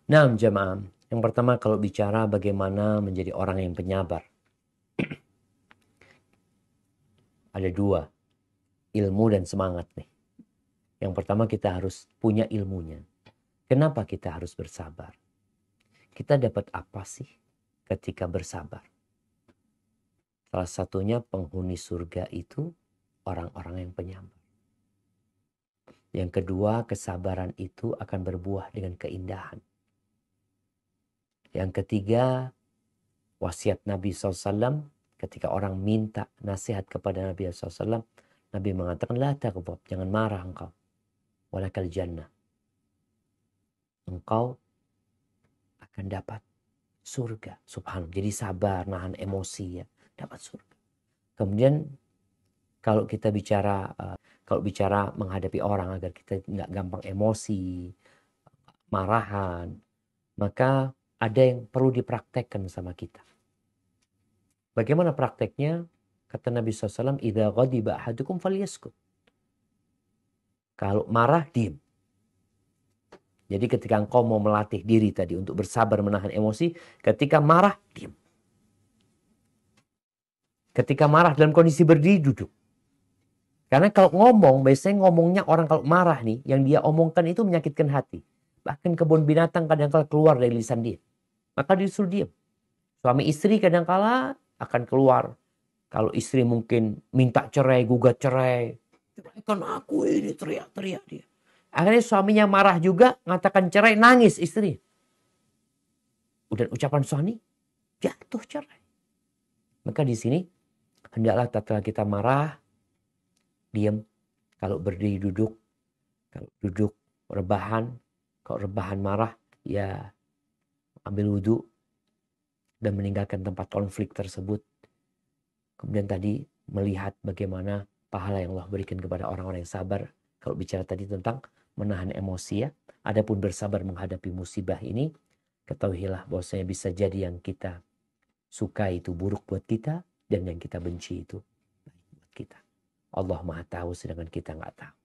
Nah, jemaah. Yang pertama kalau bicara bagaimana menjadi orang yang penyabar. Ada dua, ilmu dan semangat nih. Yang pertama kita harus punya ilmunya. Kenapa kita harus bersabar? Kita dapat apa sih ketika bersabar? Salah satunya penghuni surga itu orang-orang yang penyabar. Yang kedua, kesabaran itu akan berbuah dengan keindahan. Yang ketiga, wasiat Nabi SAW ketika orang minta nasihat kepada Nabi SAW, Nabi mengatakan, la taghdab, jangan marah engkau. Walakal jannah. Engkau akan dapat surga. Subhanallah. Jadi sabar, nahan emosi ya. Dapat surga. Kemudian kalau kita bicara menghadapi orang agar kita nggak gampang emosi, marahan, maka ada yang perlu dipraktekkan sama kita. Bagaimana prakteknya? Kata Nabi SAW, idza ghadiba ahadukum falyaskut. Kalau marah, diam. Jadi ketika engkau mau melatih diri tadi untuk bersabar menahan emosi, ketika marah, diam. Ketika marah dalam kondisi berdiri, duduk. Karena kalau ngomong, biasanya ngomongnya orang kalau marah nih, yang dia omongkan itu menyakitkan hati. Bahkan kebun binatang kadang-kala keluar dari lisan dia. Maka disuruh diam. Suami istri kadang-kala akan keluar. Kalau istri mungkin minta cerai, gugat cerai. Ceraikan aku ini, teriak-teriak dia. Akhirnya suaminya marah juga, mengatakan cerai, nangis istri. Udah ucapan suami, jatuh cerai. Maka di sini, hendaklah tatkala kita marah, diam. Kalau berdiri duduk, kalau duduk rebahan, kalau rebahan marah, ya ambil wudhu dan meninggalkan tempat konflik tersebut. Kemudian tadi melihat bagaimana pahala yang Allah berikan kepada orang-orang yang sabar. Kalau bicara tadi tentang menahan emosi ya. Adapun bersabar menghadapi musibah ini, ketahuilah bahwasanya bisa jadi yang kita suka itu buruk buat kita dan yang kita benci itu baik buat kita. Allah Maha tahu sedangkan kita nggak tahu.